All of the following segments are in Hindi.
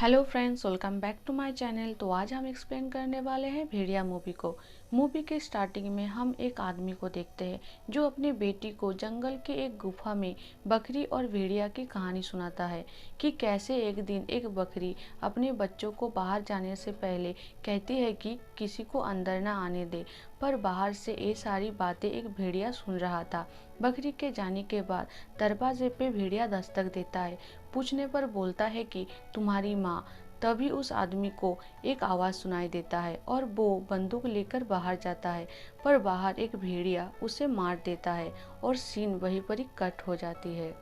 Hello friends, welcome back to my channel. तो आज हम एक्सप्लेन करने वाले हैं भेड़िया मूवी को। मूवी के स्टार्टिंग में हम एक आदमी को देखते हैं जो अपनी बेटी को जंगल के एक गुफा में बकरी और भेड़िया की कहानी सुनाता है कि कैसे एक दिन एक बकरी अपने बच्चों को बाहर जाने से पहले कहती है कि किसी को अंदर ना आने दे, पर बाहर से ये सारी बातें एक भेड़िया सुन रहा था। बकरी के जाने के बाद दरवाजे पे भेड़िया दस्तक देता है। पूछने पर बोलता है कि तुम्हारी माँ। तभी उस आदमी को एक आवाज़ सुनाई देता है और वो बंदूक लेकर बाहर जाता है, पर बाहर एक भेड़िया उसे मार देता है और सीन वहीं पर ही कट हो जाती है।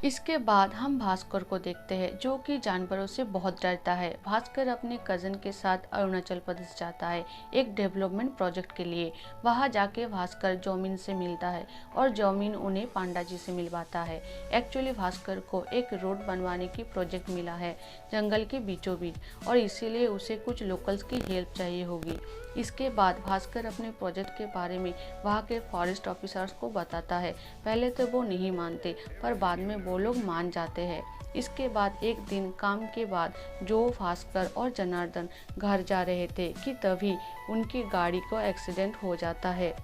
इसके बाद हम भास्कर को देखते हैं जो कि जानवरों से बहुत डरता है। भास्कर अपने कज़न के साथ अरुणाचल प्रदेश जाता है एक डेवलपमेंट प्रोजेक्ट के लिए। वहां जाके भास्कर जॉमिन से मिलता है और जॉमिन उन्हें पांडा जी से मिलवाता है। एक्चुअली भास्कर को एक रोड बनवाने की प्रोजेक्ट मिला है जंगल के बीचों बीच और इसीलिए उसे कुछ लोकल्स की हेल्प चाहिए होगी। इसके बाद भास्कर अपने प्रोजेक्ट के बारे में वहाँ के फॉरेस्ट ऑफिसर्स को बताता है। पहले तो वो नहीं मानते, पर बाद में वो लोग मान जाते हैं। इसके बाद एक दिन काम के बाद जो भास्कर और जनार्दन घर जा रहे थे कि तभी उनकी गाड़ी को एक्सीडेंट हो जाता है।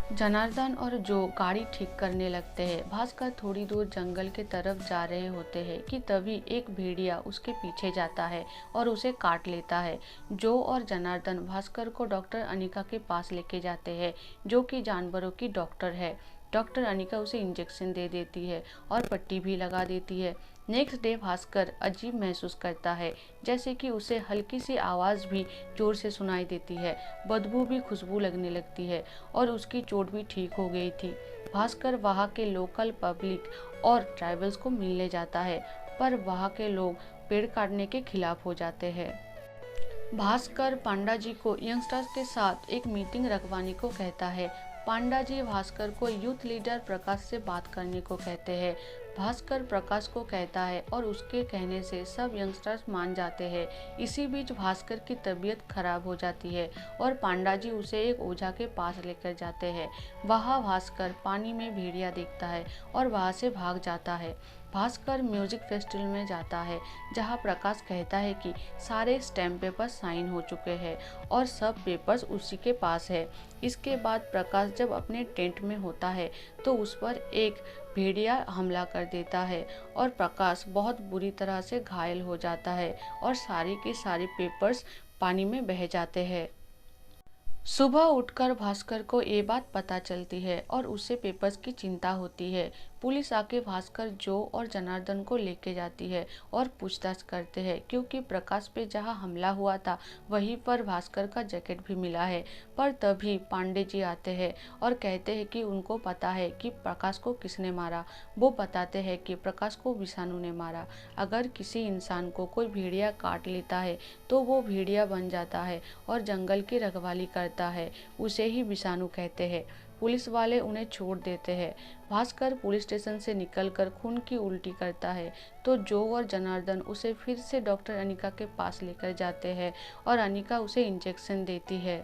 जनार्दन और जो गाड़ी ठीक करने लगते हैं। भास्कर थोड़ी दूर जंगल के तरफ जा रहे होते हैं कि तभी एक भेड़िया उसके पीछे जाता है और उसे काट लेता है। जो और जनार्दन भास्कर को डॉक्टर अनिका के पास लेके जाते हैं जो कि जानवरों की डॉक्टर है। डॉक्टर अनिका उसे इंजेक्शन दे देती है और पट्टी भी लगा देती है। नेक्स्ट डे भास्कर अजीब महसूस करता है, जैसे कि उसे हल्की सी आवाज़ भी जोर से सुनाई देती है। बदबू भी खुशबू लगने लगती है और उसकी चोट भी ठीक हो गई थी। भास्कर वहाँ के लोकल पब्लिक और ट्राइबल्स को मिलने जाता है, पर वहाँ के लोग पेड़ काटने के खिलाफ हो जाते हैं। भास्कर पांडा जी को यंगस्टर्स के साथ एक मीटिंग रखवाने को कहता है। पांडा जी भास्कर को यूथ लीडर प्रकाश से बात करने को कहते हैं। भास्कर प्रकाश को कहता है और उसके कहने से सब यंगस्टर्स मान जाते हैं। इसी बीच भास्कर की तबीयत खराब हो जाती है और पांडा जी उसे एक ओझा के पास लेकर जाते हैं। वहाँ भास्कर पानी में भेड़िया देखता है और वहाँ से भाग जाता है। भास्कर म्यूजिक फेस्टिवल में जाता है जहाँ प्रकाश कहता है कि सारे स्टैम्प पेपर साइन हो चुके हैं और सब पेपर्स उसी के पास है। इसके बाद प्रकाश जब अपने टेंट में होता है तो उस पर एक भेड़िया हमला कर देता है और प्रकाश बहुत बुरी तरह से घायल हो जाता है और सारे के सारे पेपर्स पानी में बह जाते हैं। सुबह उठकर भास्कर को ये बात पता चलती है और उसे पेपर्स की चिंता होती है। पुलिस आके भास्कर जो और जनार्दन को लेके जाती है और पूछताछ करते हैं क्योंकि प्रकाश पे जहाँ हमला हुआ था वहीं पर भास्कर का जैकेट भी मिला है। पर तभी पांडे जी आते हैं और कहते हैं कि उनको पता है कि प्रकाश को किसने मारा। वो बताते हैं कि प्रकाश को विषाणु ने मारा। अगर किसी इंसान को कोई भेड़िया काट लेता है तो वो भेड़िया बन जाता है और जंगल की रखवाली करता है, उसे ही विषाणु कहते हैं। पुलिस वाले उन्हें छोड़ देते हैं। भास्कर पुलिस स्टेशन से निकलकर खून की उल्टी करता है तो जो और जनार्दन उसे फिर से डॉक्टर अनिका के पास लेकर जाते हैं और अनिका उसे इंजेक्शन देती है।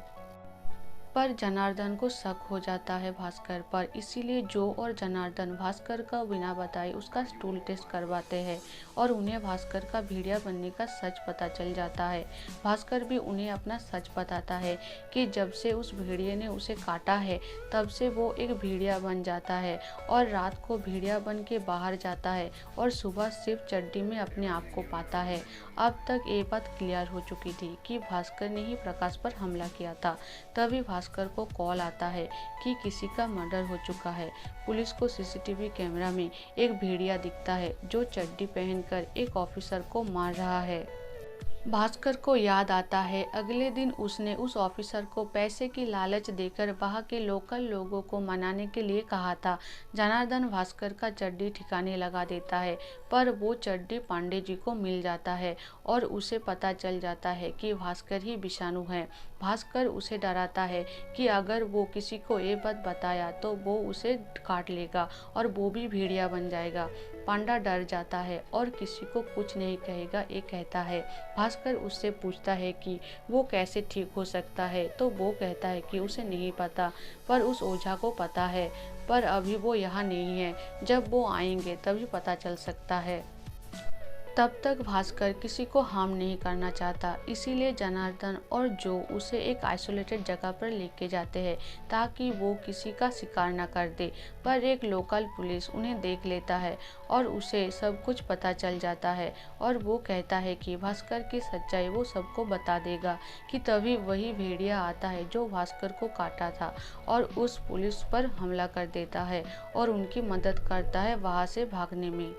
पर जनार्दन को शक हो जाता है भास्कर पर, इसीलिए जो और जनार्दन भास्कर का बिना बताए उसका स्टूल टेस्ट करवाते हैं और उन्हें भास्कर का भेड़िया बनने का सच पता चल जाता है। भास्कर भी उन्हें अपना सच बताता है कि जब से उस भेड़िए ने उसे काटा है तब से वो एक भेड़िया बन जाता है और रात को भेड़िया बन के बाहर जाता है और सुबह सिर्फ चड्डी में अपने आप को पाता है। अब तक ये बात क्लियर हो चुकी थी कि भास्कर ने ही प्रकाश पर हमला किया था। तभी भास्कर को कॉल आता है कि किसी का मर्डर हो चुका है। पुलिस को सीसीटीवी कैमरा में एक भेड़िया दिखता है जो चड्डी पहनकर एक ऑफिसर को मार रहा है। भास्कर को याद आता है अगले दिन उसने उस ऑफिसर को पैसे की लालच देकर वहाँ के लोकल लोगों को मनाने के लिए कहा था। जनार्दन भास्कर का चड्डी ठिकाने लगा देता है, पर वो चड्डी पांडे जी को मिल जाता है और उसे पता चल जाता है कि भास्कर ही विषाणु है। भास्कर उसे डराता है कि अगर वो किसी को ये बात बताया तो वो उसे काट लेगा और वो भी भेड़िया बन जाएगा। पांडा डर जाता है और किसी को कुछ नहीं कहेगा ये कहता है। भास्कर उससे पूछता है कि वो कैसे ठीक हो सकता है तो वो कहता है कि उसे नहीं पता, पर उस ओझा को पता है, पर अभी वो यहाँ नहीं है। जब वो आएंगे तभी पता चल सकता है। तब तक भास्कर किसी को हार्म नहीं करना चाहता, इसीलिए जनार्दन और जो उसे एक आइसोलेटेड जगह पर लेके जाते हैं ताकि वो किसी का शिकार न कर दे। पर एक लोकल पुलिस उन्हें देख लेता है और उसे सब कुछ पता चल जाता है और वो कहता है कि भास्कर की सच्चाई वो सबको बता देगा। कि तभी वही भेड़िया आता है जो भास्कर को काटा था और उस पुलिस पर हमला कर देता है और उनकी मदद करता है वहाँ से भागने में।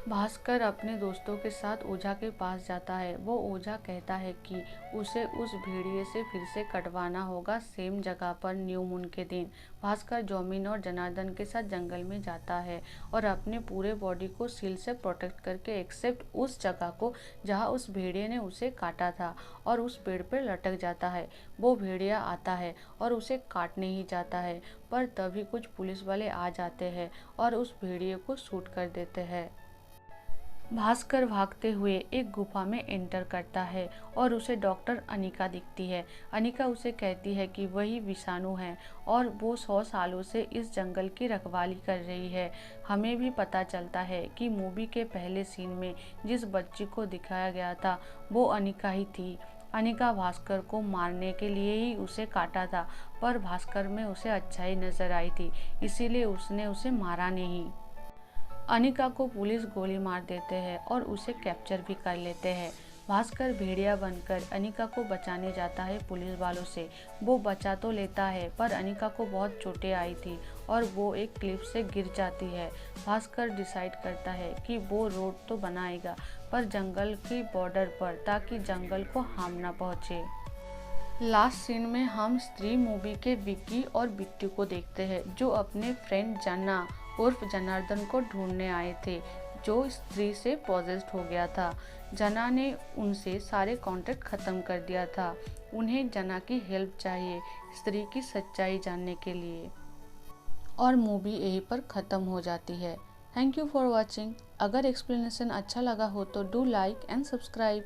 भास्कर अपने दोस्तों के साथ ओझा के पास जाता है। वो ओझा कहता है कि उसे उस भेड़िए से फिर से कटवाना होगा सेम जगह पर न्यू मून के दिन। भास्कर जॉमिन और जनार्दन के साथ जंगल में जाता है और अपने पूरे बॉडी को सील से प्रोटेक्ट करके एक्सेप्ट उस जगह को जहाँ उस भेड़िए ने उसे काटा था और उस पेड़ पर लटक जाता है। वो भेड़िया आता है और उसे काटने ही जाता है, पर तभी कुछ पुलिस वाले आ जाते हैं और उस भेड़िए को शूट कर देते हैं। भास्कर भागते हुए एक गुफा में एंटर करता है और उसे डॉक्टर अनिका दिखती है। अनिका उसे कहती है कि वही विषाणु है और वो 100 सालों से इस जंगल की रखवाली कर रही है। हमें भी पता चलता है कि मूवी के पहले सीन में जिस बच्ची को दिखाया गया था वो अनिका ही थी। अनिका भास्कर को मारने के लिए ही उसे काटा था, पर भास्कर में उसे अच्छाई नजर आई थी, इसीलिए उसने उसे मारा नहीं। अनिका को पुलिस गोली मार देते हैं और उसे कैप्चर भी कर लेते हैं। भास्कर भेड़िया बनकर अनिका को बचाने जाता है पुलिस वालों से। वो बचा तो लेता है पर अनिका को बहुत चोटें आई थी और वो एक क्लिफ से गिर जाती है। भास्कर डिसाइड करता है कि वो रोड तो बनाएगा पर जंगल की बॉर्डर पर, ताकि जंगल को हार्म ना पहुँचे। लास्ट सीन में हम स्त्री मूवी के विक्की और बिट्टू को देखते हैं जो अपने फ्रेंड जना उर्फ जनार्दन को ढूंढने आए थे जो स्त्री से पॉजेस्ड हो गया था। जना ने उनसे सारे कॉन्ट्रैक्ट खत्म कर दिया था। उन्हें जना की हेल्प चाहिए स्त्री की सच्चाई जानने के लिए। और मूवी यहीं पर ख़त्म हो जाती है। Thank you for watching. अगर एक्सप्लेनेशन अच्छा लगा हो तो डू लाइक एंड सब्सक्राइब।